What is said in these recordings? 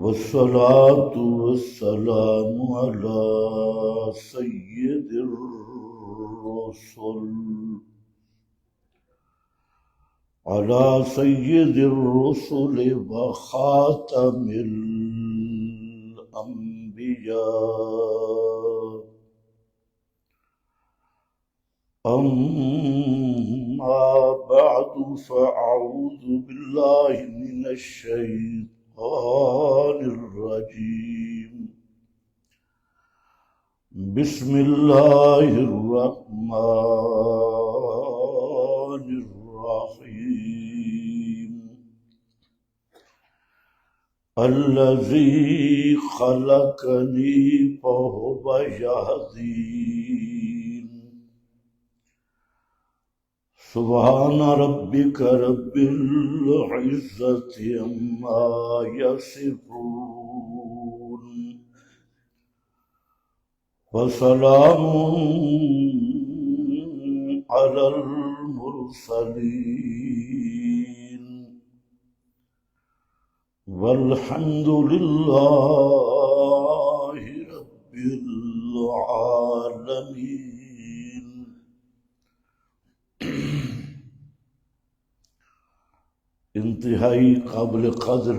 والصلاة والسلام على سيد الرسل وخاتم الأنبياء. أما بعد فأعوذ بالله من الشيطان الرجيم. بسم الله الرحمن الرحيم. الذي خلقني فهو يهدين. سبحان ربك رب العزة عما يصفون وسلام على المرسلين والحمد لله رب العالمين. انتہائی قابل قدر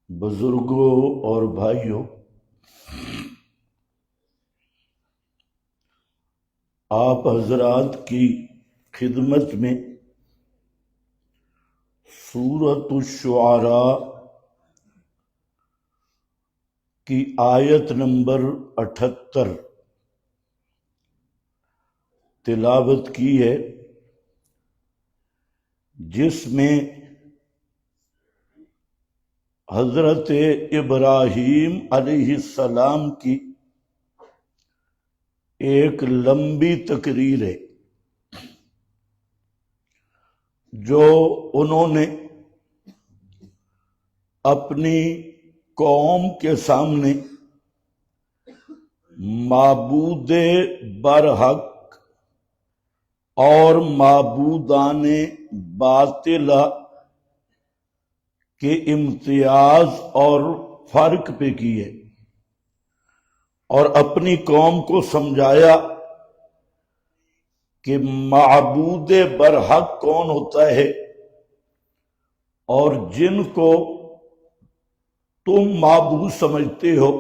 بزرگوں اور بھائیوں، آپ حضرات کی خدمت میں سورۃ الشعراء کی آیت نمبر 78 تلاوت کی ہے، جس میں حضرت ابراہیم علیہ السلام کی ایک لمبی تقریر ہے جو انہوں نے اپنی قوم کے سامنے معبود برحق اور معبودان باطلہ کے امتیاز اور فرق پہ کیے اور اپنی قوم کو سمجھایا کہ معبود برحق کون ہوتا ہے اور جن کو تم معبود سمجھتے ہو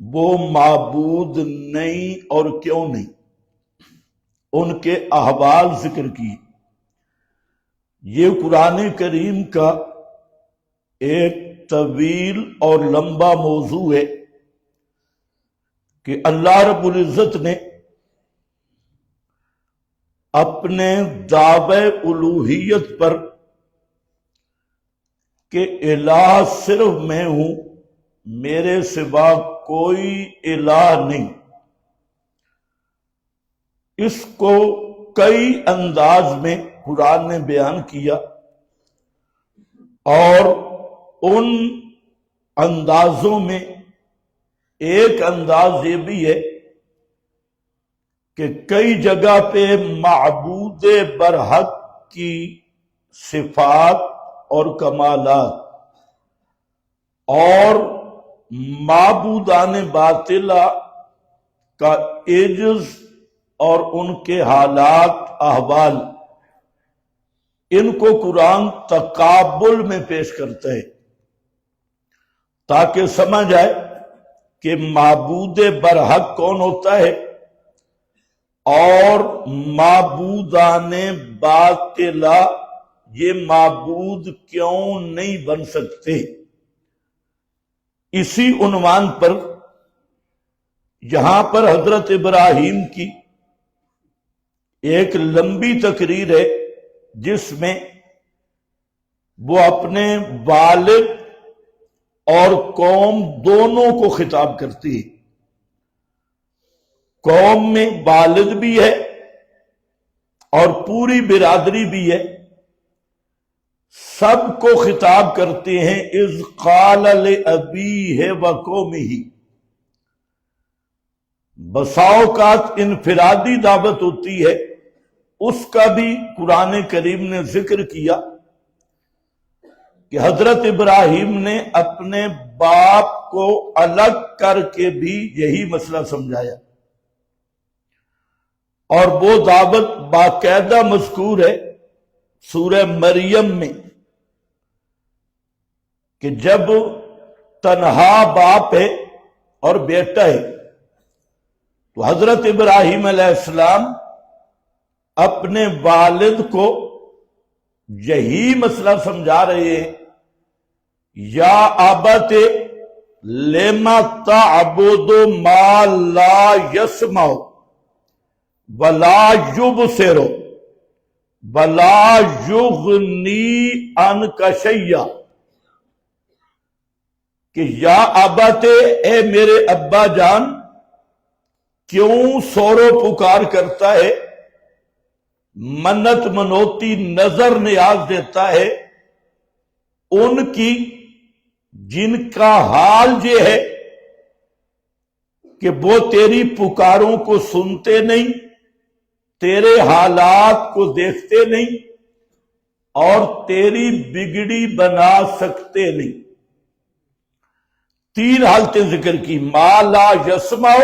وہ معبود نہیں اور کیوں نہیں، ان کے احوال ذکر کی۔ یہ قرآن کریم کا ایک طویل اور لمبا موضوع ہے کہ اللہ رب العزت نے اپنے دعوی الوہیت پر کہ الہ صرف میں ہوں، میرے سوا کوئی الہ نہیں، اس کو کئی انداز میں قرآن نے بیان کیا، اور ان اندازوں میں ایک انداز یہ بھی ہے کہ کئی جگہ پہ معبود برحق کی صفات اور کمالات اور معبودان باطلہ کا عجز اور ان کے حالات احوال، ان کو قرآن تقابل میں پیش کرتا ہے تاکہ سمجھ آئے کہ معبود برحق کون ہوتا ہے اور معبودان باطلہ یہ معبود کیوں نہیں بن سکتے۔ اسی عنوان پر یہاں پر حضرت ابراہیم کی ایک لمبی تقریر ہے جس میں وہ اپنے والد اور قوم دونوں کو خطاب کرتی ہے۔ قوم میں والد بھی ہے اور پوری برادری بھی ہے، سب کو خطاب کرتے ہیں۔ اذ قال لأبیہ وقومہ، بسا اوقات انفرادی دعوت ہوتی ہے، اس کا بھی قرآن کریم نے ذکر کیا کہ حضرت ابراہیم نے اپنے باپ کو الگ کر کے بھی یہی مسئلہ سمجھایا، اور وہ دعوت باقاعدہ مذکور ہے سورہ مریم میں کہ جب تنہا باپ ہے اور بیٹا ہے تو حضرت ابراہیم علیہ السلام اپنے والد کو یہی مسئلہ سمجھا رہے ہیں، یا ابت لما تعبد ما لا يسمع ولا يبصر ولا يغني عنك شيئا، کہ یا ابت، اے میرے ابا جان، کیوں سورو پکار کرتا ہے، منت منوتی نظر نیاز دیتا ہے ان کی جن کا حال یہ ہے کہ وہ تیری پکاروں کو سنتے نہیں، تیرے حالات کو دیکھتے نہیں اور تیری بگڑی بنا سکتے نہیں۔ تین حالتیں ذکر کی، ما لا یسمع،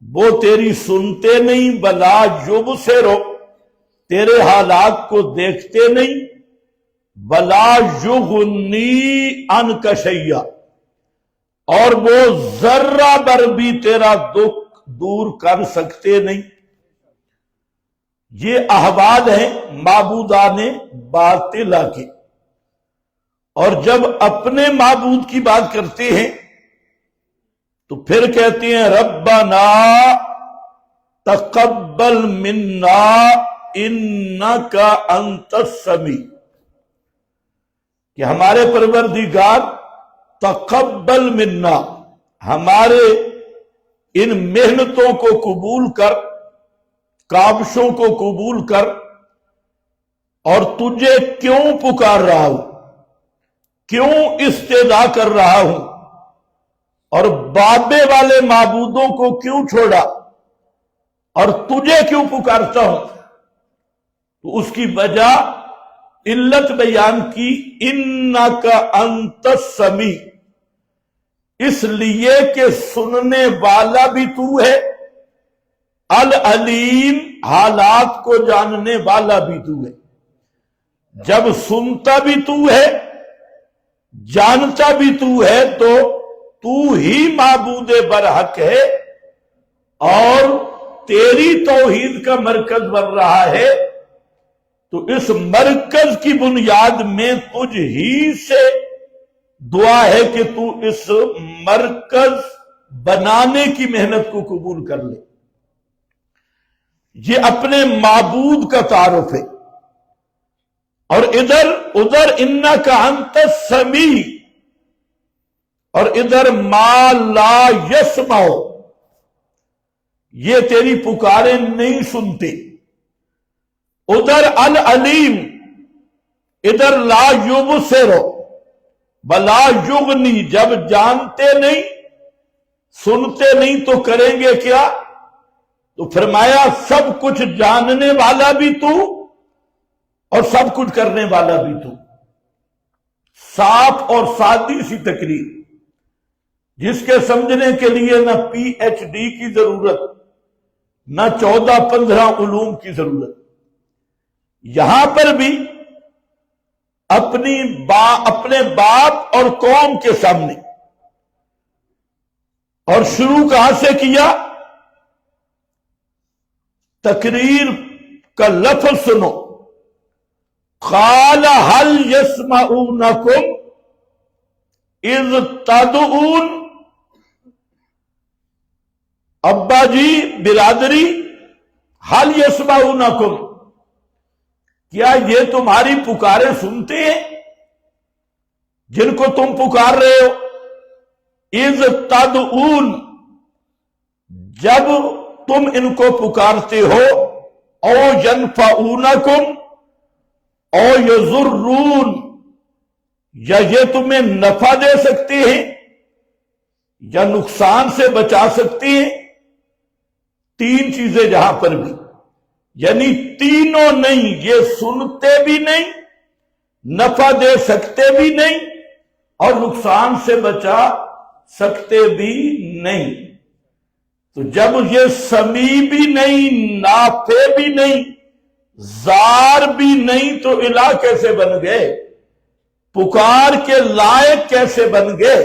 وہ تیری سنتے نہیں، ولا یبصر، تیرے حالات کو دیکھتے نہیں، ولا یغنی عنک شیئا، اور وہ ذرہ بر بھی تیرا دکھ دور کر سکتے نہیں۔ یہ احوال ہیں معبودان باطلہ کے، اور جب اپنے معبود کی بات کرتے ہیں تو پھر کہتے ہیں ربنا تقبل منا انک انت السمیع، کہ ہمارے پروردگار تقبل منا، ہمارے ان محنتوں کو قبول کر، کاوشوں کو قبول کر، اور تجھے کیوں پکار رہا ہوں، کیوں استدعا کر رہا ہوں، اور بابے والے معبودوں کو کیوں چھوڑا اور تجھے کیوں پکارتا ہوں، تو اس کی وجہ علت بیان کی، انک انت السمیع، اس لیے کہ سننے والا بھی تو ہے، العلیم، حالات کو جاننے والا بھی تو ہے۔ جب سنتا بھی تو ہے، جانتا بھی تو ہے، تو ہی معبود برحق ہے اور تیری توحید کا مرکز بن رہا ہے، تو اس مرکز کی بنیاد میں تجھ ہی سے دعا ہے کہ تو اس مرکز بنانے کی محنت کو قبول کر لے۔ یہ اپنے معبود کا تعارف ہے، اور ادھر انک انت السمیع، اور ادھر ما لا یسمع، یہ تیری پکاریں نہیں سنتے، ادھر العلیم، ادھر لا یبصر ولا یغنی، جب جانتے نہیں سنتے نہیں تو کریں گے کیا؟ تو فرمایا سب کچھ جاننے والا بھی تو اور سب کچھ کرنے والا بھی تو۔ صاف اور سادی سی تقریر، جس کے سمجھنے کے لیے نہ پی ایچ ڈی کی ضرورت، نہ 14-15 علوم کی ضرورت۔ یہاں پر بھی اپنے باپ اور قوم کے سامنے، اور شروع کہاں سے کیا؟ تقریر کا لفظ سنو، قال هل يسمعونكم اذ تدعون، ابا جی، برادری، حل یسمعونکم، کیا یہ تمہاری پکاریں سنتے ہیں جن کو تم پکار رہے ہو؟ اذ تدعون، جب تم ان کو پکارتے ہو، او ینفعونکم او یضرون، یا یہ تمہیں نفع دے سکتے ہیں یا نقصان سے بچا سکتے ہیں۔ تین چیزیں جہاں پر بھی، یعنی تینوں نہیں، یہ سنتے بھی نہیں، نفع دے سکتے بھی نہیں اور نقصان سے بچا سکتے بھی نہیں. تو جب یہ سمیع بھی نہیں، نافع بھی نہیں، زار بھی نہیں، تو الہ کیسے بن گئے؟ پکار کے لائق کیسے بن گئے؟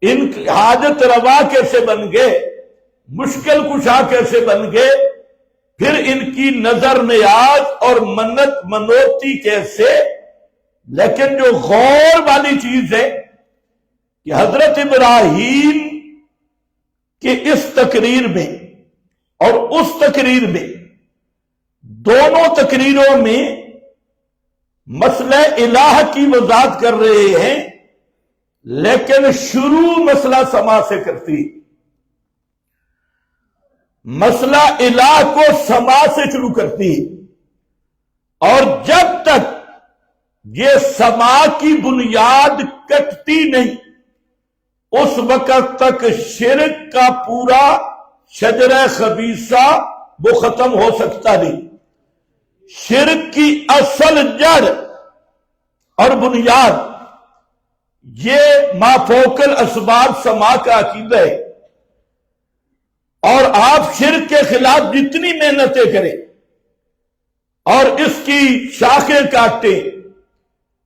ان حاجت روا کیسے بن گئے؟ مشکل کشا کیسے بن گئے؟ پھر ان کی نظر نیاز اور منت منوتی کیسے؟ لیکن جو غور والی چیز ہے کہ حضرت ابراہیم کی اس تقریر میں اور اس تقریر میں، دونوں تقریروں میں مسئلہ الہ کی وضاحت کر رہے ہیں، لیکن شروع مسئلہ سما سے کرتی. مسئلہ الہ کو سما سے شروع کرتی، اور جب تک یہ سما کی بنیاد کٹتی نہیں اس وقت تک شرک کا پورا شجرہ خبیثہ وہ ختم ہو سکتا نہیں. شرک کی اصل جڑ اور بنیاد یہ ما فوق الاسباب سما کا عقیدہ ہے، اور آپ شرک کے خلاف جتنی محنتیں کریں اور اس کی شاخیں کاٹیں،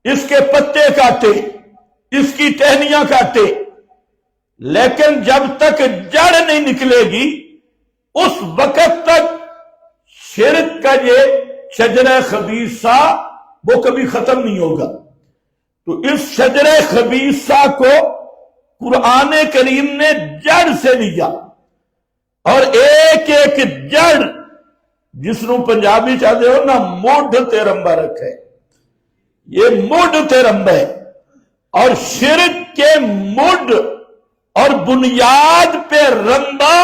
اس کے پتے کاٹے، اس کی ٹہنیاں کاٹے، لیکن جب تک جڑ نہیں نکلے گی اس وقت تک شرک کا یہ شجرہ خبیثہ وہ کبھی ختم نہیں ہوگا. تو اس شجرہ خبیثہ کو قرآن کریم نے جڑ سے لیا، اور ایک ایک جڑ جس نو پنجابی چاہتے ہو نا مڈ تے رمبا رکھے، یہ مڈ تے رمبا ہے، اور شرک کے مڈ اور بنیاد پہ رمبا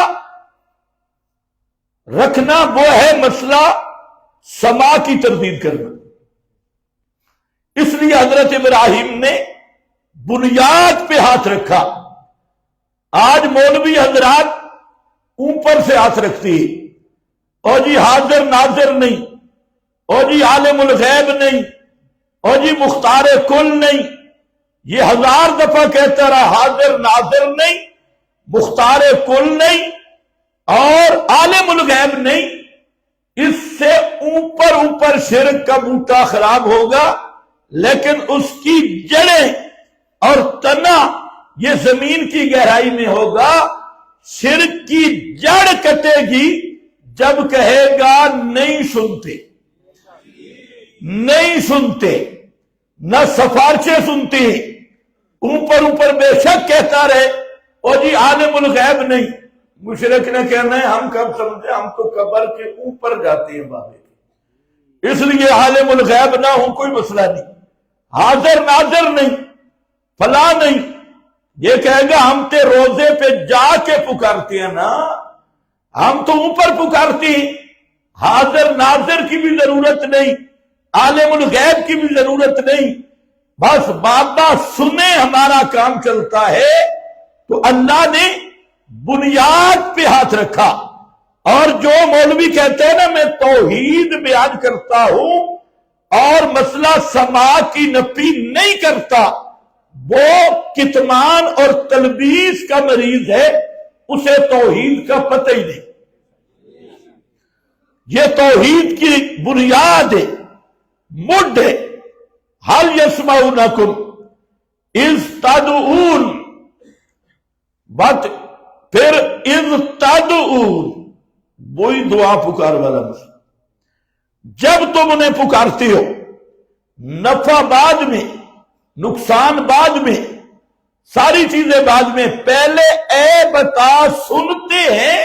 رکھنا وہ ہے مسئلہ سما کی تردید کرنا. اس لیے حضرت ابراہیم نے بنیاد پہ ہاتھ رکھا. آج مولوی حضرات اوپر سے ہاتھ رکھتی ہے، اور جی حاضر ناظر نہیں، اور جی عالم الغیب نہیں، اور جی مختار کل نہیں. یہ 1000 دفعہ کہتا رہا، حاضر ناظر نہیں، مختار کل نہیں، اور عالم الغیب نہیں. اس سے اوپر شرک کا بوٹا خراب ہوگا، لیکن اس کی جڑیں اور تنا یہ زمین کی گہرائی میں ہوگا. شرک کی جڑ کٹے گی جب کہے گا نہیں سنتے، نہیں سنتے، نہ سفارشیں سنتے ہیں. اوپر بے شک کہتا رہے، اور جی عالم الغیب نہیں. مشرک نے کہنا ہے ہم کب سمجھے، ہم تو قبر کے اوپر جاتے ہیں بابے کے، اس لیے عالم الغیب نہ ہوں کوئی مسئلہ نہیں، حاضر ناظر نہیں، فلاں نہیں. یہ کہے گا ہم تے روزے پہ جا کے پکارتے ہیں نا، ہم تو اوپر پکارتے ہیں، حاضر ناظر کی بھی ضرورت نہیں، عالم الغیب کی بھی ضرورت نہیں. بس بابا سنے ہمارا کام چلتا ہے. تو اللہ نے بنیاد پہ ہاتھ رکھا. اور جو مولوی کہتے ہیں نا میں توحید بیان کرتا ہوں اور مسئلہ سما کی نفی نہیں کرتا، وہ کتمان اور تلبیس کا مریض ہے، اسے توحید کا پتہ ہی نہیں. یہ توحید کی بنیاد ہے، مڈ ہے. حل یسمعونکم اذ تدعون، بات پھر اذ تدعون، وہی دعا پکار والا مسئلہ. جب تم انہیں پکارتے ہو، نفع بعد میں، نقصان بعد میں، ساری چیزیں بعد میں، پہلے اے بتا سنتے ہیں.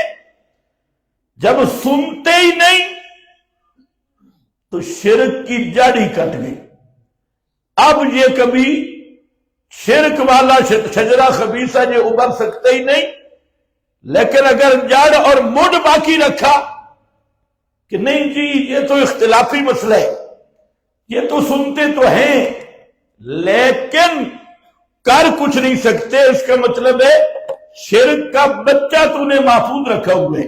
جب سنتے ہی نہیں تو شرک کی جڑ ہی کٹ گئی. اب یہ کبھی شرک والا شجرہ خبیثہ یہ ابھر سکتے ہی نہیں. لیکن اگر جڑ اور مڈ باقی رکھا کہ نہیں جی یہ تو اختلافی مسئلہ ہے، یہ تو سنتے تو ہیں لیکن کر کچھ نہیں سکتے، اس کا مطلب ہے شرک کا بچہ تو نے محفوظ رکھا ہوئے،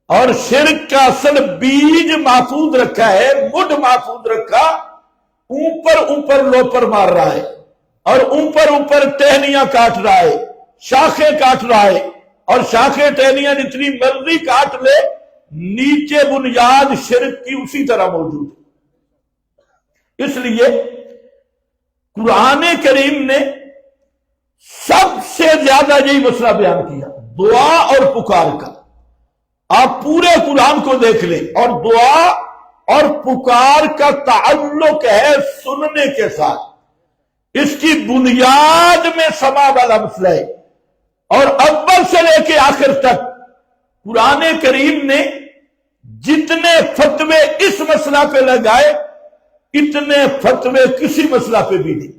اور شرک کا اصل بیج محفوظ رکھا ہے، مڈ محفوظ رکھا. اوپر اوپر لوپر مار رہا ہے اور اوپر اوپر ٹہنیاں کاٹ رہا ہے، شاخیں کاٹ رہا ہے، اور شاخیں ٹہنیاں جتنی مرضی کاٹ لے، نیچے بنیاد شرک کی اسی طرح موجود ہے۔ اس لیے قرآن کریم نے سب سے زیادہ یہی مسئلہ بیان کیا، دعا اور پکار کا۔ آپ پورے قرآن کو دیکھ لیں، اور دعا اور پکار کا تعلق ہے سننے کے ساتھ۔ اس کی بنیاد میں سما والا مسئلہ ہے، اور اول سے لے کے آخر تک قرآن کریم نے جتنے فتوے اس مسئلہ پہ لگائے، اتنے فتوے کسی مسئلہ پہ بھی نہیں۔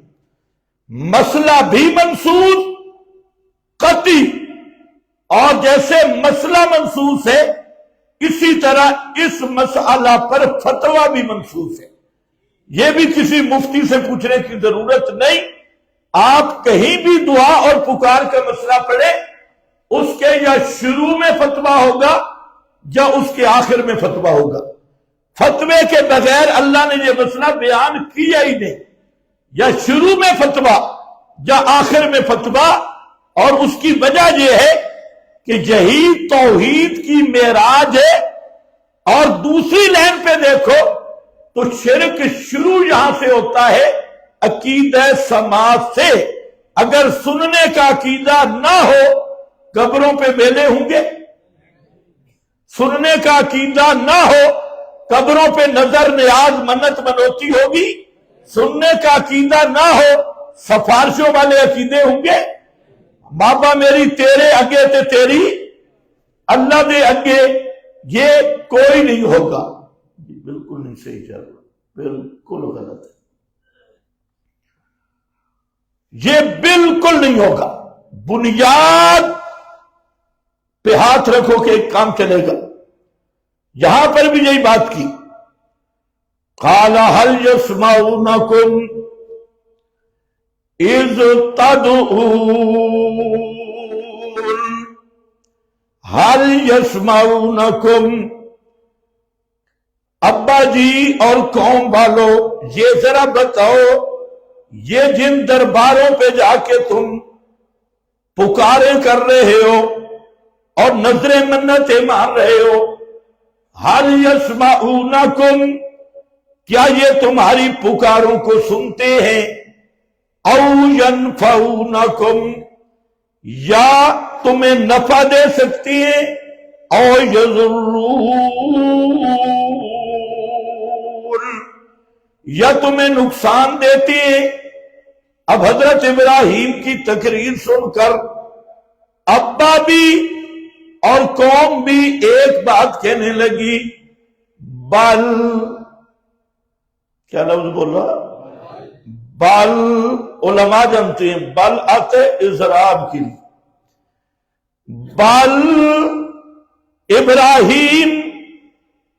مسئلہ بھی منسوخ قطعی، اور جیسے مسئلہ منسوخ ہے اسی طرح اس مسئلہ پر فتویٰ بھی منسوخ ہے۔ یہ بھی کسی مفتی سے پوچھنے کی ضرورت نہیں، آپ کہیں بھی دعا اور پکار کا مسئلہ پڑھیں، اس کے یا شروع میں فتویٰ ہوگا یا اس کے آخر میں فتویٰ ہوگا۔ فتوے کے بغیر اللہ نے یہ مسئلہ بیان کیا ہی نہیں، یا شروع میں فتویٰ یا آخر میں فتویٰ۔ اور اس کی وجہ یہ ہے کہ یہی توحید کی معراج ہے۔ اور دوسری لائن پہ دیکھو تو شرک شروع یہاں سے ہوتا ہے، عقیدہ سماعت سے۔ اگر سننے کا عقیدہ نہ ہو، قبروں پہ میلے ہوں گے؟ سننے کا عقیدہ نہ ہو، قبروں پہ نظر نیاز منت منوتی ہوگی؟ سننے کا عقیدہ نہ ہو، سفارشوں والے عقیدے ہوں گے؟ بابا میری تیرے اگے تے تیری اللہ دے اگے، یہ کوئی نہیں ہوگا۔ بالکل نہیں صحیح چل رہا، بالکل غلط ہے، یہ بالکل نہیں ہوگا۔ بنیاد پہ ہاتھ رکھو کہ ایک کام چلے گا۔ یہاں پر بھی یہی بات کی، قال هل يسمعونكم اذ تدعون، هل يسمعونكم۔ ابا جی اور قوم والو، یہ ذرا بتاؤ، یہ جن درباروں پہ جا کے تم پکارے کر رہے ہو اور نظریں منتیں مان رہے ہو، هل يسمعونكم، کیا یہ تمہاری پکاروں کو سنتے ہیں؟ او ينفعونكم، یا تمہیں نفع دے سکتی ہیں؟ او يضرون، یا تمہیں نقصان دیتی ہیں؟ اب حضرت ابراہیم کی تقریر سن کر ابا بھی اور قوم بھی ایک بات کہنے لگی، بل، کیا لفظ بول رہا؟ بل، علماء جانتے ہیں بل آتے اضراب کی، بل ابراہیم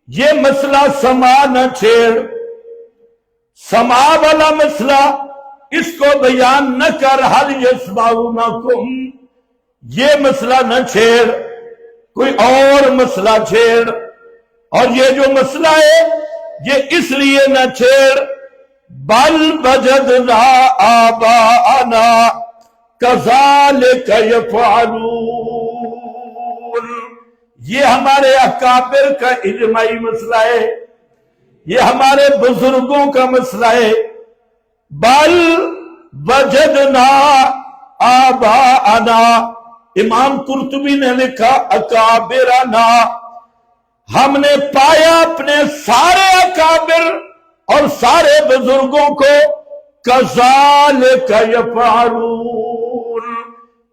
یہ مسئلہ سما نہ چھیڑ، سما والا مسئلہ اس کو بیان نہ کر، حل یسمعونکم یہ مسئلہ نہ چھیڑ، کوئی اور مسئلہ چھیڑ۔ اور یہ جو مسئلہ ہے یہ اس لیے نہ چھیڑ، بل وجدنا آباءنا کذالک یفعلون، یہ ہمارے اکابر کا اجماعی مسئلہ ہے، یہ ہمارے بزرگوں کا مسئلہ ہے۔ بل وجدنا آباءنا، امام قرطبی نے لکھا اکابرنا، ہم نے پایا اپنے سارے اکابر اور سارے بزرگوں کو کذالک یفعلون،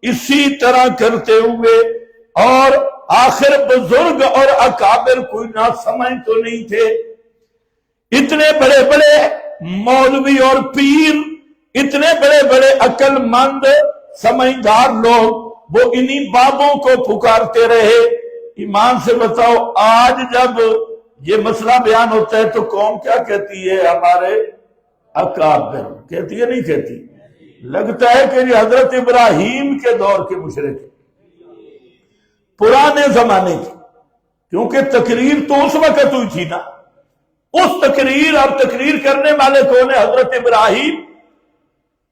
اسی طرح کرتے ہوئے۔ اور آخر بزرگ اور اکابر کوئی نہ سمجھ تو نہیں تھے، اتنے بڑے بڑے مولوی اور پیر، اتنے بڑے بڑے عقل مند سمجھدار لوگ، وہ انہی بابوں کو پکارتے رہے۔ ایمان سے بتاؤ، آج جب یہ مسئلہ بیان ہوتا ہے تو قوم کیا کہتی ہے؟ ہمارے اکابر کہتی ہے، نہیں کہتی؟ لگتا ہے کہ یہ حضرت ابراہیم کے دور کے مشرک ہیں، پرانے زمانے کی، کیونکہ تقریر تو اس وقت ہوئی تھی نا، اس تقریر اور تقریر کرنے والے کون ہے؟ حضرت ابراہیم.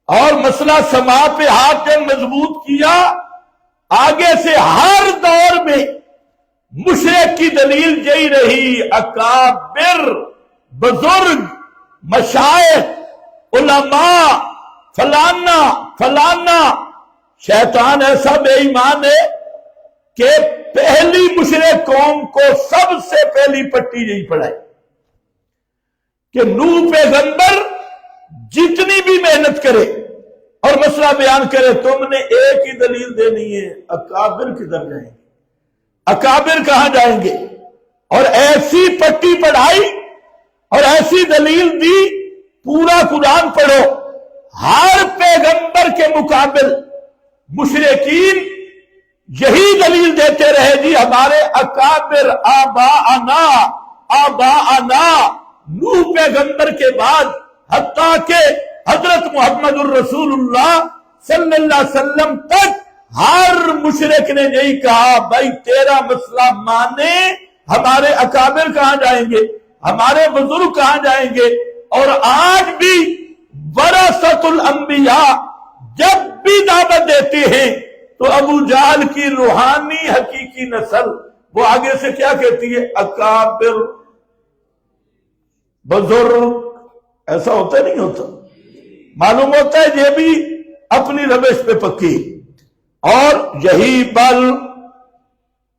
اور مسئلہ سما پہ ہاتھ جب مضبوط کیا، آگے سے ہر دور میں مشرک کی دلیل یہی رہی، اکابر، بزرگ، مشائخ، علماء، فلانا فلانا. شیطان ایسا بے ایمان ہے کہ پہلی مشرک قوم کو سب سے پہلی پٹی یہی پڑھائی کہ نوح پیغمبر جتنی بھی محنت کرے اور مسئلہ بیان کرے، تم نے ایک ہی دلیل دینی ہے، اکابر کدھر جائیں گے، اکابر کہاں جائیں گے. اور ایسی پٹی پڑھائی اور ایسی دلیل دی، پورا قرآن پڑھو، ہر پیغمبر کے مقابل مشرکین یہی دلیل دیتے رہے، جی ہمارے اکابر آباءنا آباءنا. نوح پیغمبر کے بعد حتیٰ کہ حضرت محمد الرسول اللہ صلی اللہ علیہ وسلم تک ہر مشرک نے یہی کہا، بھائی تیرا مسئلہ مانے، ہمارے اکابر کہاں جائیں گے، ہمارے بزرگ کہاں جائیں گے. اور آج بھی ورثۃ الانبیاء جب بھی دعوت دیتے ہیں تو ابو جہل کی روحانی حقیقی نسل وہ آگے سے کیا کہتی ہے؟ اکابر، بزرگ. ایسا ہوتا نہیں ہوتا؟ معلوم ہوتا ہے یہ بھی اپنی روش پہ پکی. اور یہی بل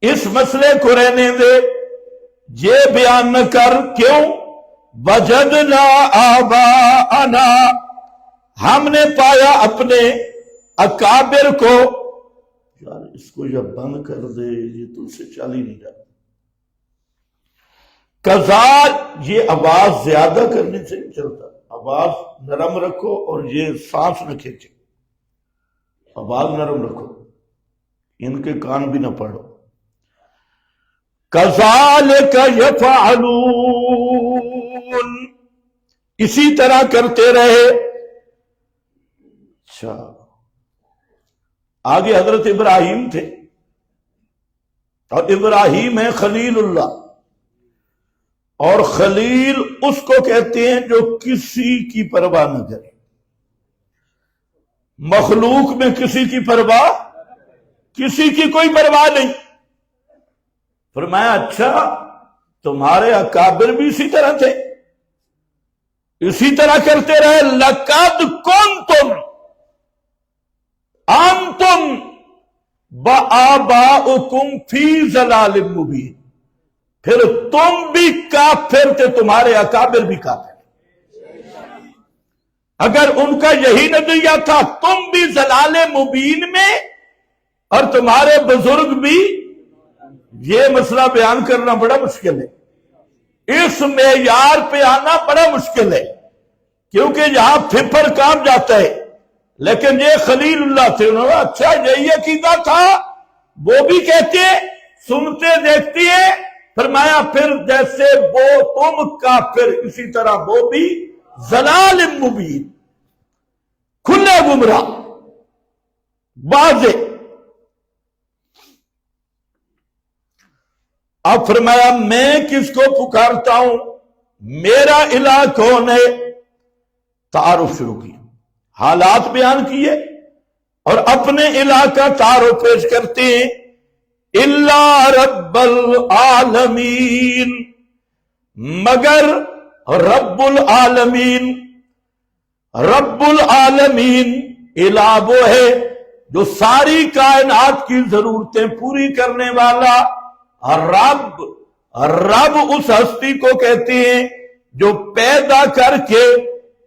اس مسئلے کو رہنے دے، یہ بیان نہ کر کیوں وجدنا آباءنا، ہم نے پایا اپنے اکابر کو. یار اس کو جب بند کر دے، یہ تم سے چل ہی نہیں جاتا. کزال، یہ آواز زیادہ کرنے سے نہیں چلتا، آواز نرم رکھو اور یہ سانس نہ کھینچے، آواز نرم رکھو، ان کے کان بھی نہ پڑو. کذالک یفعلون، اسی طرح کرتے رہے. اچھا آگے حضرت ابراہیم تھے، اور ابراہیم ہے خلیل اللہ. اور خلیل اس کو کہتے ہیں جو کسی کی پرواہ نہ کرے. مخلوق میں کسی کی پرواہ، کسی کی کوئی پرواہ نہیں. فرمایا اچھا تمہارے اکابر بھی اسی طرح تھے، اسی طرح کرتے رہے. لقد کنتم انتم وآباؤکم فی ضلال مبین. پھر تم بھی کافر تھے، تمہارے اکابر بھی کافر. اگر ان کا یہی نظریہ تھا تم بھی ضلال مبین میں اور تمہارے بزرگ بھی، یہ مسئلہ بیان کرنا بڑا مشکل ہے، اس معیار پہ آنا بڑا مشکل ہے، کیونکہ یہاں پھپھر کام جاتا ہے. لیکن یہ خلیل اللہ تھے، انہوں نے اچھا یہی عقیدہ تھا، وہ بھی کہتے سنتے دیکھتی ہے. فرمایا پھر جیسے وہ تم کافر، اسی طرح وہ بھی ضلال مبین، کھلے گمراہ، واضح. اب فرمایا میں کس کو پکارتا ہوں، میرا الہ کون ہے. تعارف شروع کیا، حالات بیان کیے اور اپنے الہ کا تعارف پیش کرتے ہیں. الا رب العالمین، مگر رب العالمین. رب العالمین الہ وہ ہے جو ساری کائنات کی ضرورتیں پوری کرنے والا. رب، رب اس ہستی کو کہتے ہیں جو پیدا کر کے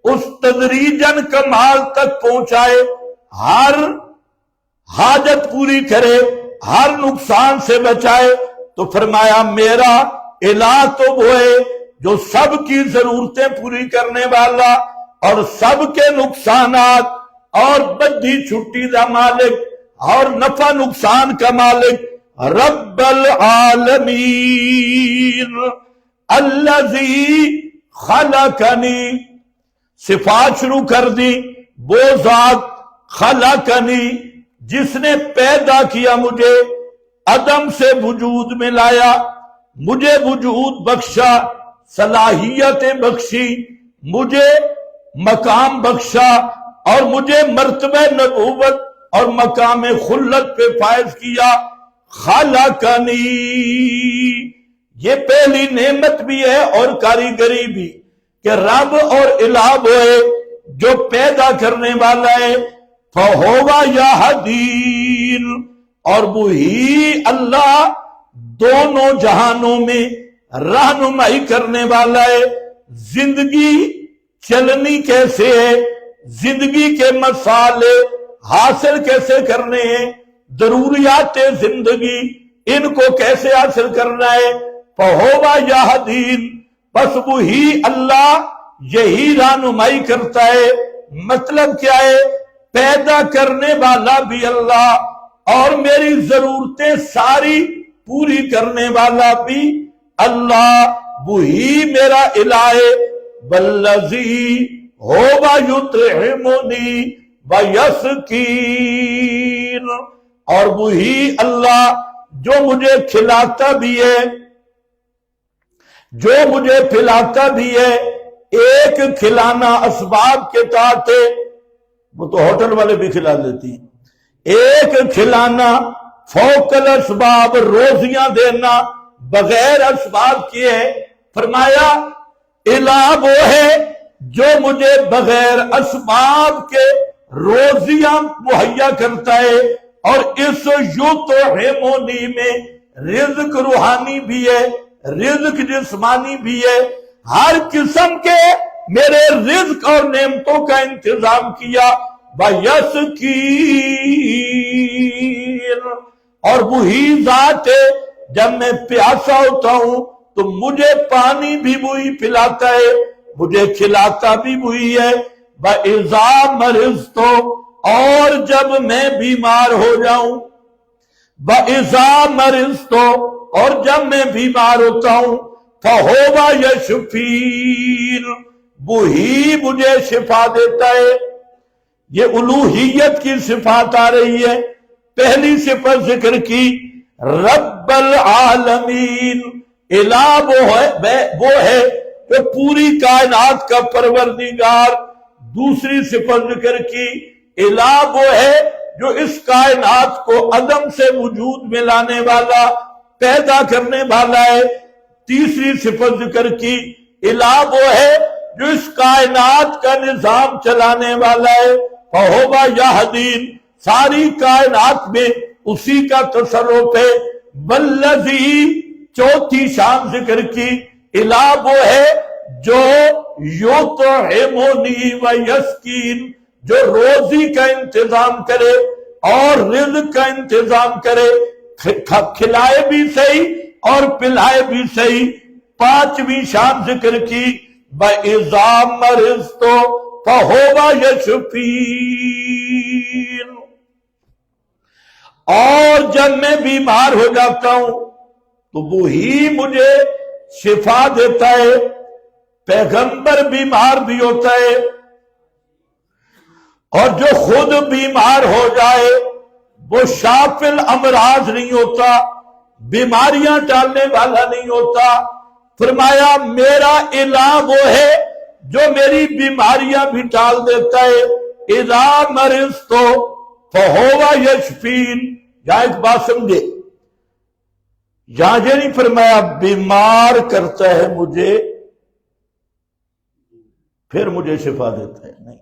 اس تدریجن کمال تک پہنچائے، ہر حاجت پوری کرے، ہر نقصان سے بچائے. تو فرمایا میرا الہ تو وہ ہے جو سب کی ضرورتیں پوری کرنے والا اور سب کے نقصانات اور بدھی چھٹی کا مالک اور نفع نقصان کا مالک. رب العالمین الذی خلقنی، صفات شروع کر دی. وہ ذات خلقنی جس نے پیدا کیا مجھے، عدم سے وجود میں لایا، مجھے وجود بخشا، صلاحیتیں بخشی، مجھے مقام بخشا اور مجھے مرتبہ نبوت اور مقام خلت پہ فائز کیا۔ خلقنی، یہ پہلی نعمت بھی ہے اور کاریگری بھی کہ رب اور الہ ہوئے جو پیدا کرنے والا ہے۔ فہوا یہدین، اور وہی اللہ دونوں جہانوں میں رہنمائی کرنے والا ہے۔ زندگی چلنی کیسے ہے، زندگی کے مسائل حاصل کیسے کرنے ہیں، ضروریات زندگی ان کو کیسے حاصل کرنا ہے۔ فہوا یہدین، بس وہی اللہ یہی رہنمائی کرتا ہے۔ مطلب کیا ہے؟ پیدا کرنے والا بھی اللہ اور میری ضرورتیں ساری پوری کرنے والا بھی اللہ، وہی میرا الہ ہے۔ والذی ھو یطعمنی ویسقین، اور وہی اللہ جو مجھے کھلاتا بھی ہے، جو مجھے پلاتا بھی ہے۔ ایک کھلانا اسباب کے تحت ہے، وہ تو ہوٹل والے بھی کھلا دیتی ہیں۔ ایک کھلانا فوق الاسباب، روزیاں دینا بغیر اسباب کیے۔ فرمایا الہ وہ ہے جو مجھے بغیر اسباب کے روزیاں مہیا کرتا ہے، اور اس یطعمنی میں رزق روحانی بھی ہے، رزق جسمانی بھی ہے۔ ہر قسم کے میرے رزق اور نعمتوں کا انتظام کیا۔ ویسقین، اور وہی ذات ہے جب میں پیاسا ہوتا ہوں تو مجھے پانی بھی وہی پلاتا ہے، مجھے کھلاتا بھی وہی ہے۔ وَإِذَا مَرِضْتُ، اور جب میں بیمار ہو جاؤں، وَإِذَا مَرِضْتُ، اور جب میں بیمار ہوتا ہوں، فَهُوَ يَشْفِينِ، وہی مجھے شفا دیتا ہے۔ یہ الوہیت کی صفات آ رہی ہے۔ پہلی صفت ذکر کی رب العالمین، الہ وہ ہے کہ پوری کائنات کا پروردگار۔ دوسری صفت ذکر کی الہ وہ ہے جو اس کائنات کو عدم سے وجود میں لانے والا، پیدا کرنے والا ہے۔ تیسری صفت ذکر کی الہ وہ ہے جو اس کائنات کا نظام چلانے والا ہے۔ فہوا یہدین، ساری کائنات میں اسی کا تصرف ہے۔ والذی، چوتھی شان ذکر کی الہ وہ ہے جو یطعمنی ویسقین، جو روزی کا انتظام کرے اور رزق کا انتظام کرے، کھلائے بھی صحیح اور پلائے بھی صحیح۔ پانچویں شان ذکر کی وَإِذَا مَرِضْتُ فَهُوَ يَشْفِينِ، اور جب میں بیمار ہو جاتا ہوں تو وہی مجھے شفا دیتا ہے۔ پیغمبر بیمار بھی ہوتا ہے، اور جو خود بیمار ہو جائے وہ شافی الامراض نہیں ہوتا، بیماریاں ٹالنے والا نہیں ہوتا۔ فرمایا میرا الہ وہ ہے جو میری بیماریاں بھی ٹال دیتا ہے۔ اذا مرضت فہو یشفین، یہاں ایک بات سمجھے، یہاں یہ نہیں فرمایا بیمار کرتا ہے مجھے پھر مجھے شفا دیتا ہے، نہیں،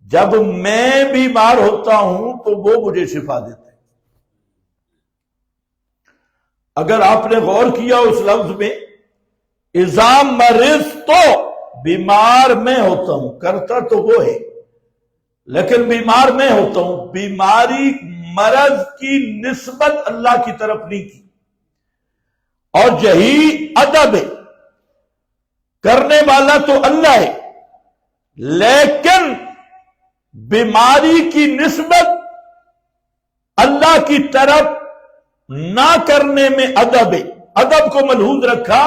جب میں بیمار ہوتا ہوں تو وہ مجھے شفا دیتا ہے۔ اگر آپ نے غور کیا اس لفظ میں، اذا مرضت، بیمار میں ہوتا ہوں، کرتا تو وہ ہے لیکن بیمار میں ہوتا ہوں، بیماری مرض کی نسبت اللہ کی طرف نہیں کی، اور یہی ادب ہے، کرنے والا تو اللہ ہے لیکن بیماری کی نسبت اللہ کی طرف نہ کرنے میں ادب ہے۔ ادب کو ملحوظ رکھا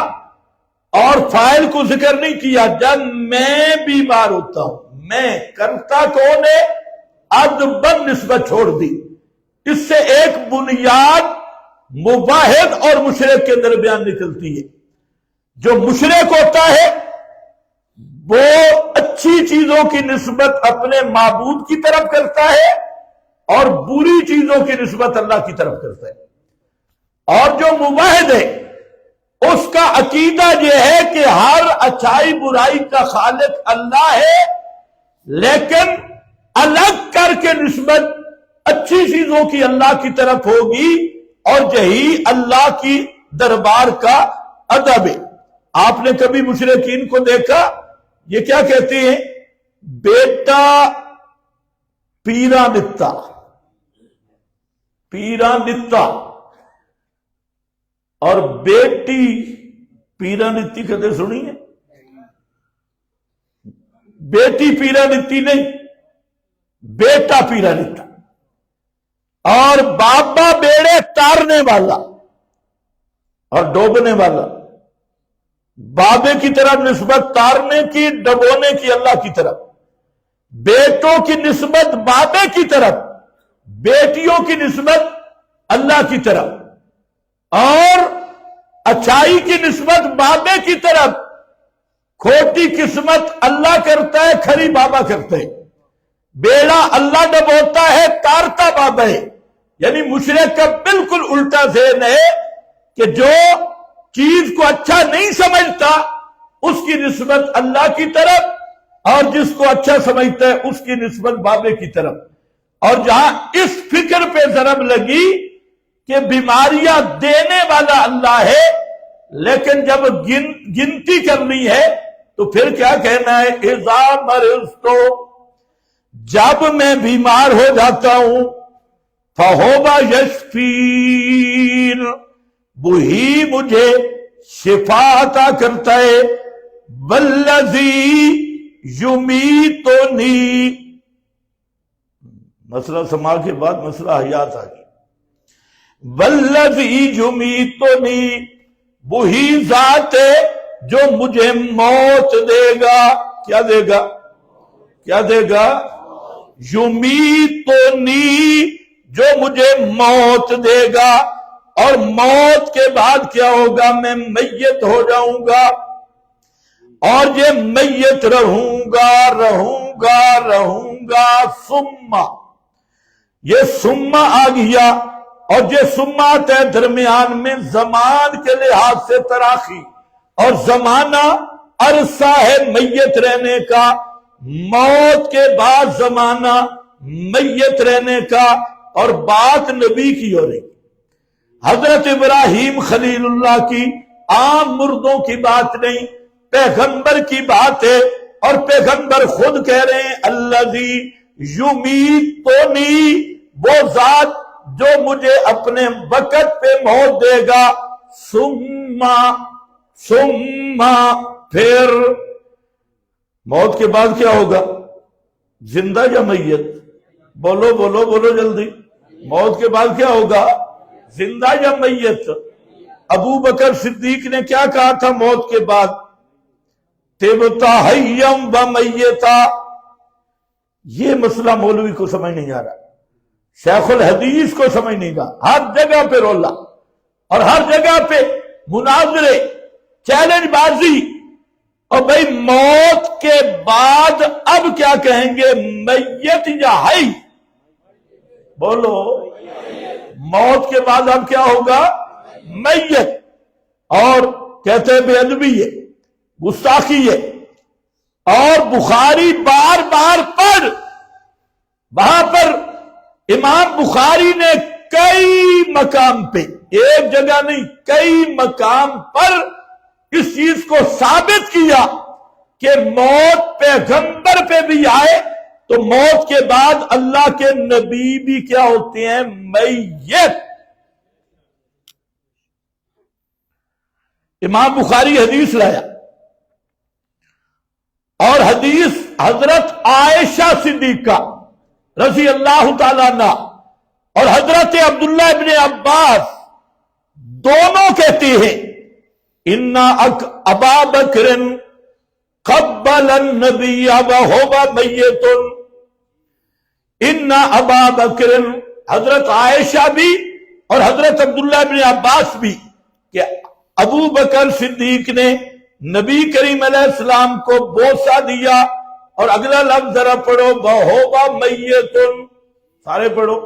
اور فاعل کو ذکر نہیں کیا۔ جب میں بیمار ہوتا ہوں، میں کرتا کون ہے؟ ادباً نسبت چھوڑ دی۔ اس سے ایک بنیاد مواحد اور مشرک کے درمیان نکلتی ہے۔ جو مشرک ہوتا ہے وہ اچھی چیزوں کی نسبت اپنے معبود کی طرف کرتا ہے اور بری چیزوں کی نسبت اللہ کی طرف کرتا ہے، اور جو موحد ہے اس کا عقیدہ یہ ہے کہ ہر اچھائی برائی کا خالق اللہ ہے، لیکن الگ کر کے نسبت اچھی چیزوں کی اللہ کی طرف ہوگی، اور یہی اللہ کی دربار کا ادب ہے۔ آپ نے کبھی مشرکین کو دیکھا؟ یہ کیا کہتے ہیں؟ بیٹا پیرا نتا، پیرا نتا، اور بیٹی پیرا نتی کدے سنی ہے؟ بیٹی پیرا نتی نہیں، بیٹا پیرا نتا، اور بابا بیڑے تارنے والا اور ڈوبنے والا۔ بابے کی طرف نسبت تارنے کی، ڈبونے کی اللہ کی طرف، بیٹوں کی نسبت بابے کی طرف، بیٹیوں کی نسبت اللہ کی طرف، اور اچھائی کی نسبت بابے کی طرف۔ کھوٹی قسمت اللہ کرتا ہے، کھری بابا کرتے ہیں۔ بیڑا اللہ ڈبوتا ہے، تارتا بابا ہے۔ یعنی مشرک کا بالکل الٹا ذہن ہے کہ جو چیز کو اچھا نہیں سمجھتا اس کی نسبت اللہ کی طرف، اور جس کو اچھا سمجھتا ہے اس کی نسبت بابے کی طرف۔ اور جہاں اس فکر پہ ضرب لگی کہ بیماریاں دینے والا اللہ ہے، لیکن جب گنتی کرنی ہے تو پھر کیا کہنا ہے؟ اذا مرضت، جب میں بیمار ہو جاتا ہوں، فَهُوَ يَشْفِينِ، وہی مجھے شفا عطا کرتا ہے۔ وَالَّذِي يُمِيتُنِي، مسئلہ سما کے بعد مسئلہ حیات آ گئی۔ وَالَّذِي يُمِيتُنِي، وہی ذات ہے جو مجھے موت دے گا۔ کیا دے گا؟ کیا دے گا؟ یمیتنی، جو مجھے موت دے گا، اور موت کے بعد کیا ہوگا؟ میں میت ہو جاؤں گا، اور یہ میت رہوں گا رہوں گا رہوں گا۔ ثم، یہ ثم آ گیا، اور یہ ثم آتا ہے درمیان میں زمان کے لحاظ سے تراخی، اور زمانہ عرصہ ہے میت رہنے کا، موت کے بعد زمانہ میت رہنے کا، اور بات نبی کی ہو رہی۔ حضرت ابراہیم خلیل اللہ کی عام مردوں کی بات نہیں، پیغمبر کی بات ہے، اور پیغمبر خود کہہ رہے ہیں الذی یمیتنی، وہ ذات جو مجھے اپنے وقت پہ موت دے گا۔ ثم، پھر موت کے بعد کیا ہوگا؟ زندہ یا میت؟ بولو بولو بولو جلدی، موت کے بعد کیا ہوگا؟ زندہ یا میت؟ ابو بکر صدیق نے کیا کہا تھا موت کے بعد؟ طبتا حیم و میتا۔ یہ مسئلہ مولوی کو سمجھ نہیں آ رہا، شیخ الحدیث کو سمجھ نہیں رہا۔ ہر جگہ پہ رولا، اور ہر جگہ پہ مناظرے، چیلنج بازی، اور بھئی موت کے بعد اب کیا کہیں گے؟ میت یا حی؟ بولو، موت کے بعد اب کیا ہوگا؟ میت۔ اور کہتے ہیں بے ادبی ہے، گستاخی ہے، اور بخاری بار بار پڑھ، وہاں پر امام بخاری نے کئی مقام پہ، ایک جگہ نہیں کئی مقام پر اس چیز کو ثابت کیا کہ موت پیغمبر پہ بھی آئے تو موت کے بعد اللہ کے نبی بھی کیا ہوتے ہیں؟ میت۔ امام بخاری حدیث لایا، اور حدیث حضرت عائشہ صدیقہ رضی اللہ تعالیٰ عنہ اور حضرت عبداللہ ابن عباس دونوں کہتے ہیں ان ابا بکر قبل النبی وہو میت۔ ان ابا بکر، حضرت عائشہ بھی اور حضرت عبداللہ ابن عباس بھی، کہ ابو بکر صدیق نے نبی کریم علیہ السلام کو بوسہ دیا. اور اگلا لفظ ذرا پڑھو، وَهُوَ مَيِّتٌ، سارے پڑھو،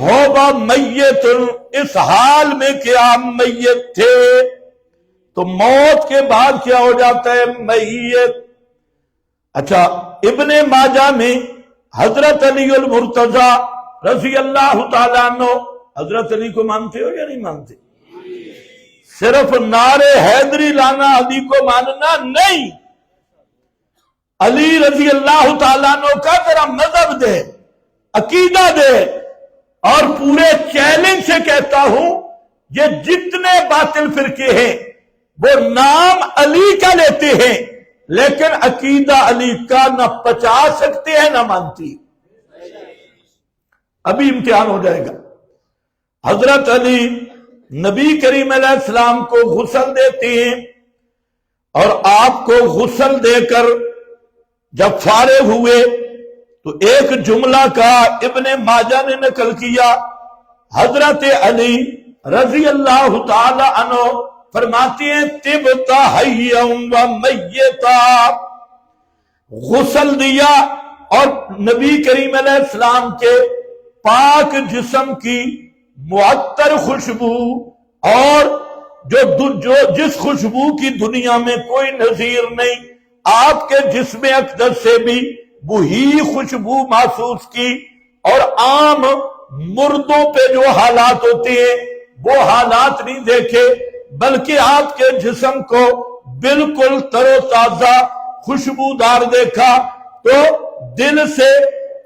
وَهُوَ مَيِّتٌ، اس حال میں کہ آپ میت تھے. تو موت کے بعد کیا ہو جاتا ہے؟ میت. اچھا، ابن ماجہ میں حضرت علی المرتضی رضی اللہ تعالیٰ عنہ، حضرت علی کو مانتے ہو یا نہیں مانتے؟ صرف نعرے حیدری لانا علی کو ماننا نہیں. علی رضی اللہ تعالیٰ عنہ کا ذرا مذہب دے، عقیدہ دے. اور پورے چیلنج سے کہتا ہوں، یہ جتنے باطل فرقے ہیں وہ نام علی کا لیتے ہیں لیکن عقیدہ علی کا نہ پچا سکتے ہیں نہ مانتی. ابھی امتحان ہو جائے گا. حضرت علی نبی کریم علیہ السلام کو غسل دیتے ہیں اور آپ کو غسل دے کر جب فارغ ہوئے تو ایک جملہ کا ابن ماجہ نے نقل کیا. حضرت علی رضی اللہ تعالی عنہ فرماتے ہیں طبت حیا و میتا، غسل دیا اور نبی کریم علیہ السلام کے پاک جسم کی معطر خوشبو، اور جو جس خوشبو کی دنیا میں کوئی نظیر نہیں، آپ کے جسم اقدس سے بھی وہی خوشبو محسوس کی. اور عام مردوں پہ جو حالات ہوتے ہیں وہ حالات نہیں دیکھے، بلکہ آپ کے جسم کو بالکل تر و تازہ خوشبودار دیکھا. تو دل سے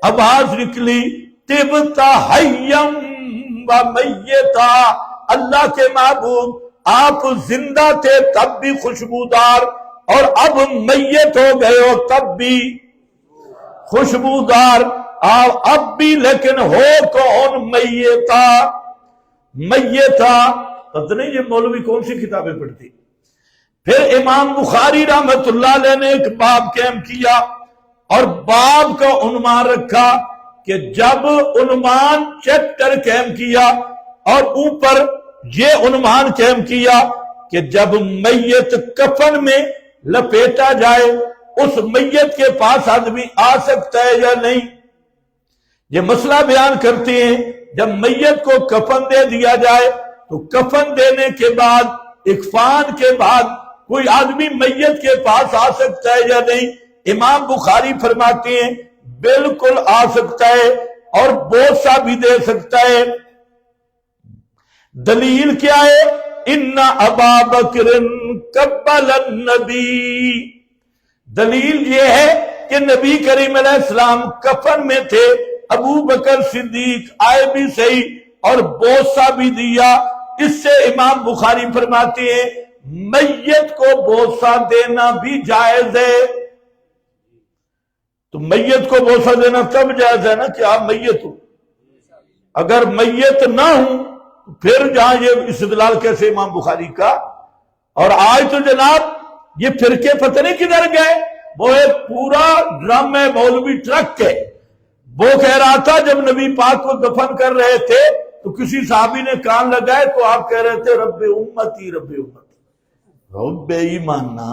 آواز نکلی طبت حیا و میتا، اللہ کے محبوب آپ زندہ تھے تب بھی خوشبودار، اور اب میت ہو گئے ہو تب بھی خوشبودار. اب بھی لیکن ہو کون؟ میتا. میتا پتہ نہیں یہ مولوی کون سی کتابیں پڑھتی. پھر امام بخاری رحمت اللہ علیہ نے ایک باب قائم کیا اور باب کا عنوان رکھا کہ جب عنوان چیپٹر قائم کیا اور اوپر یہ عنوان قائم کیا کہ جب میت کفن میں لپیٹا جائے اس میت کے پاس آدمی آ سکتا ہے یا نہیں. یہ مسئلہ بیان کرتے ہیں جب میت کو کفن دے دیا جائے تو کفن دینے کے بعد اکفان کے بعد کوئی آدمی میت کے پاس آ سکتا ہے یا نہیں؟ امام بخاری فرماتے ہیں بالکل آ سکتا ہے اور بوسہ بھی دے سکتا ہے. دلیل کیا ہے؟ ان ابا بکر قبل النبی. دلیل یہ ہے کہ نبی کریم علیہ السلام کفن میں تھے، ابو بکر صدیق آئے بھی صحیح اور بوسہ بھی دیا. اس سے امام بخاری فرماتے ہیں میت کو بوسہ دینا بھی جائز ہے. تو میت کو بوسہ دینا تب جائز ہے نا کہ آپ میت ہو. اگر میت نہ ہوں پھر جہاں یہ استدلال کیسے امام بخاری کا. اور آج تو جناب یہ فرقے پتہ نہیں کدھر گئے. وہ ایک پورا ڈرامہ مولوی ٹرک ہے. وہ کہہ رہا تھا جب نبی پاک کو دفن کر رہے تھے تو کسی صحابی نے کان لگائے تو آپ کہہ رہے تھے رب امتی رب امتی. بے ایمانہ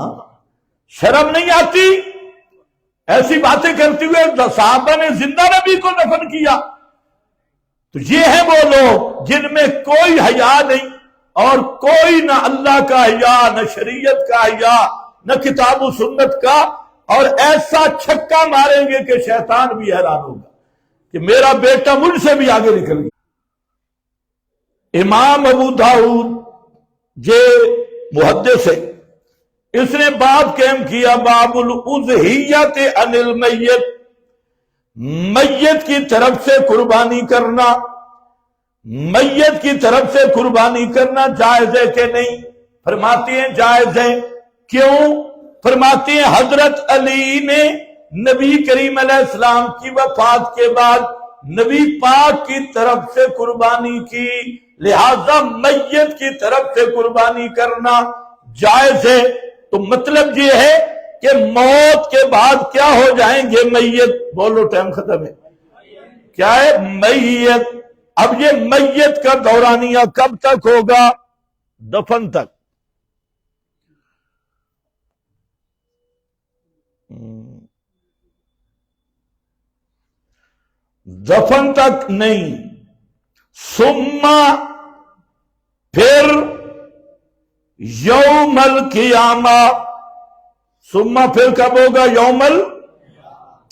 شرم نہیں آتی ایسی باتیں کرتے ہوئے؟ صحابہ نے زندہ نبی کو دفن کیا. تو یہ ہیں وہ لوگ جن میں کوئی حیا نہیں، اور کوئی نہ اللہ کا حیا، نہ شریعت کا حیا، نہ کتاب و سنت کا. اور ایسا چھکا ماریں گے کہ شیطان بھی حیران ہوگا کہ میرا بیٹا مجھ سے بھی آگے نکل گیا. امام ابو داؤد یہ محدث ہے، اس نے باب قائم کیا باب الاضحیۃ عن المیت. میت کی طرف سے قربانی کرنا، میت کی طرف سے قربانی کرنا جائز ہے کہ نہیں؟ فرماتے ہیں جائز ہے. کیوں؟ فرماتے ہیں حضرت علی نے نبی کریم علیہ السلام کی وفات کے بعد نبی پاک کی طرف سے قربانی کی، لہذا میت کی طرف سے قربانی کرنا جائز ہے. تو مطلب یہ ہے کہ موت کے بعد کیا ہو جائیں گے؟ میت. بولو ٹائم ختم ہے. کیا ہے؟ میت. اب یہ میت کا دورانیہ کب تک ہوگا؟ دفن تک. دفن تک نہیں، ثم پھر یوم القیامہ، ثم پھر کب ہوگا؟ یوم القیامت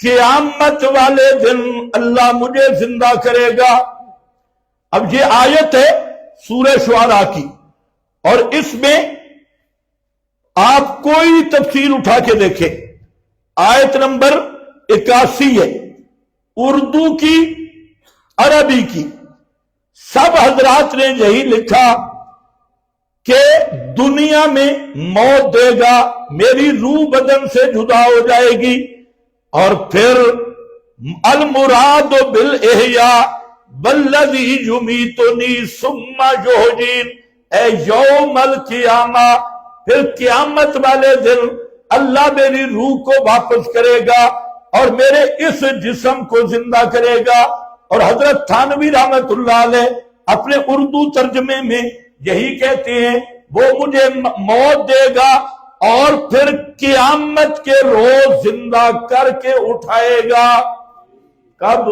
والے دن اللہ مجھے زندہ کرے گا۔ اب یہ آیت ہے سورہ شعراء کی، اور اس میں آپ کوئی تفسیر اٹھا کے دیکھیں، آیت نمبر 81 ہے، اردو کی، عربی کی، سب حضرات نے یہی لکھا کہ دنیا میں موت دے گا، میری روح بدن سے جدا ہو جائے گی، اور پھر المراد بالاحیاء والذی یمیتنی ثم یحیین، اے یوم القیامہ، پھر قیامت والے دن اللہ میری روح کو واپس کرے گا اور میرے اس جسم کو زندہ کرے گا۔ اور حضرت تھانوی رحمت اللہ علیہ اپنے اردو ترجمے میں یہی کہتے ہیں، وہ مجھے موت دے گا اور پھر قیامت کے روز زندہ کر کے اٹھائے گا۔ کب؟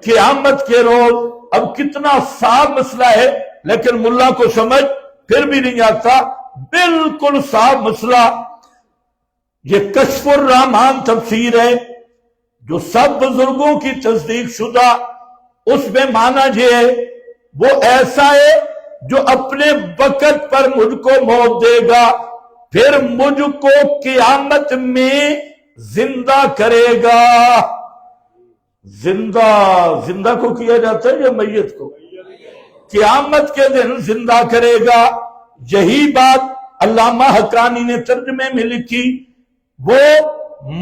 قیامت کے روز۔ اب کتنا صاف مسئلہ ہے، لیکن ملا کو سمجھ پھر بھی نہیں آتا، بالکل صاف مسئلہ۔ یہ کشف الرحمان تفسیر ہے جو سب بزرگوں کی تصدیق شدہ، اس میں معنی یہ ہے، وہ ایسا ہے جو اپنے وقت پر مجھ کو موت دے گا، پھر مجھ کو قیامت میں زندہ کرے گا۔ زندہ کو کیا جاتا ہے یا میت کو؟ قیامت کے دن زندہ کرے گا۔ یہی بات علامہ حقانی نے ترجمے میں لکھی، وہ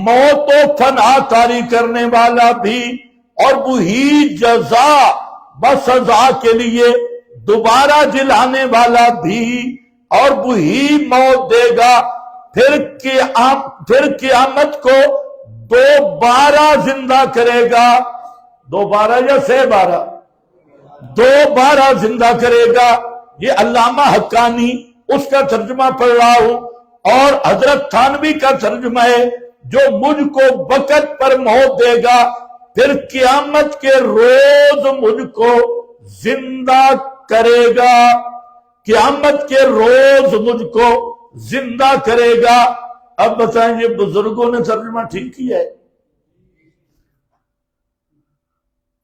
موت و فنا طاری کرنے والا بھی، اور وہی جزا بسزا کے لیے دوبارہ جلانے والا بھی، اور وہی موت دے گا، پھر قیامت کو دوبارہ زندہ کرے گا۔ دوبارہ یا سے بارہ؟ دوبارہ زندہ کرے گا۔ یہ علامہ حقانی اس کا ترجمہ پڑھ رہا ہوں، اور حضرت تھانوی کا ترجمہ ہے، جو مجھ کو وقت پر موت دے گا، پھر قیامت کے روز مجھ کو زندہ کرے گا۔ قیامت کے روز مجھ کو زندہ کرے گا۔ اب بتائیں، یہ بزرگوں نے ترجمہ ٹھیک کیا ہے؟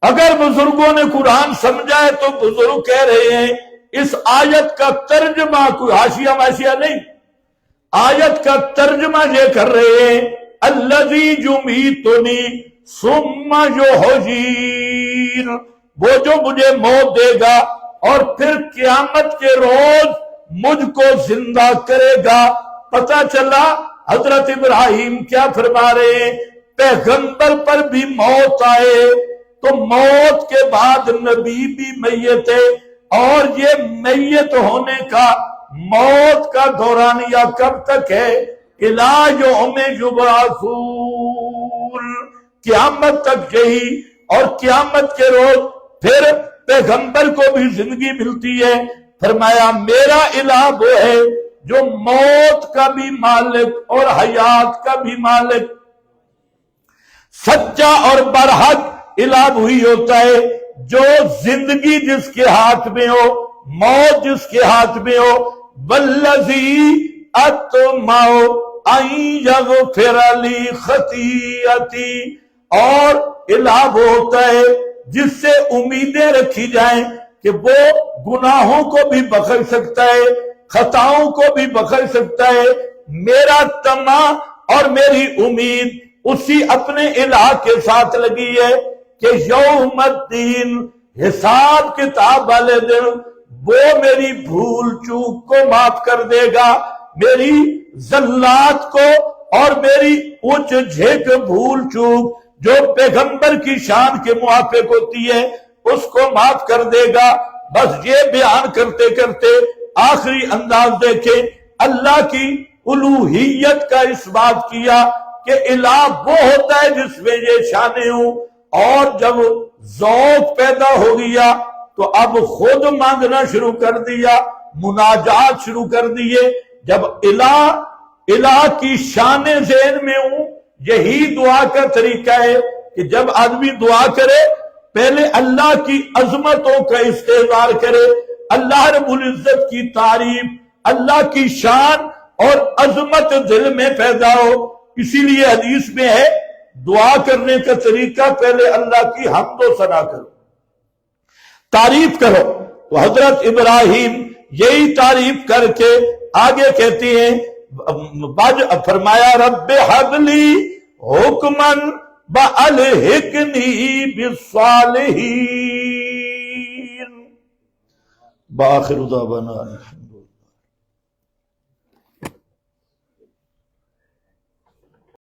اگر بزرگوں نے قرآن سمجھا ہے تو بزرگ کہہ رہے ہیں اس آیت کا ترجمہ کوئی حاشیہ واشیہ نہیں، آیت کا ترجمہ یہ کر رہے ہیں، الذی یمیتنی ثم یحیین، وہ جو مجھے موت دے گا اور پھر قیامت کے روز مجھ کو زندہ کرے گا۔ پتہ چلا حضرت ابراہیم کیا فرما رہے ہیں، پیغمبر پر بھی موت آئے تو موت کے بعد نبی بھی میت ہے، اور یہ میت ہونے کا موت کا دورانیہ کب تک ہے؟ الی یوم یبعثون، قیامت تک یہی، اور قیامت کے روز پھر پیغمبر کو بھی زندگی ملتی ہے۔ فرمایا میرا الہ وہ ہے جو موت کا بھی مالک اور حیات کا بھی مالک، سچا اور برحق الہ وہی ہوتا ہے جو زندگی جس کے ہاتھ میں ہو، موت جس کے ہاتھ میں ہو۔ والذی اطمع ان یغفر لی خطیئتی، اور الہ وہ ہوتا ہے جس سے امیدیں رکھی جائیں کہ وہ گناہوں کو بھی بخش سکتا ہے، خطاؤں کو بھی بخش سکتا ہے۔ میرا طمع اور میری امید اسی اپنے الہ کے ساتھ لگی ہے کہ یوم الدین، حساب کتاب والے دن، وہ میری بھول چوک کو معاف کر دے گا، میری زلات کو اور میری اونچ جھک بھول چوک جو پیغمبر کی شان کے موافق ہوتی ہے اس کو معاف کر دے گا۔ بس یہ بیان کرتے کرتے آخری انداز دیکھیں، اللہ کی الوہیت کا اس بات کیا کہ الہ وہ ہوتا ہے جس میں یہ شانیں ہوں، اور جب ذوق پیدا ہو گیا تو اب خود مانگنا شروع کر دیا، مناجات شروع کر دیے۔ جب الہ الہ کی شان ذہن میں ہوں، یہی دعا کا طریقہ ہے کہ جب آدمی دعا کرے پہلے اللہ کی عظمتوں کا استحضار کرے، اللہ رب العزت کی تعریف، اللہ کی شان اور عظمت دل میں پیدا ہو۔ اسی لیے حدیث میں ہے دعا کرنے کا طریقہ پہلے اللہ کی حمد و ثنا کرو، تعریف کرو۔ تو حضرت ابراہیم یہی تعریف کر کے آگے کہتی ہیں، فرمایا رب حب لی حکمن وَأَلْحِقْنِي بِالصَّالِحِينَ۔ بآخر دعوانا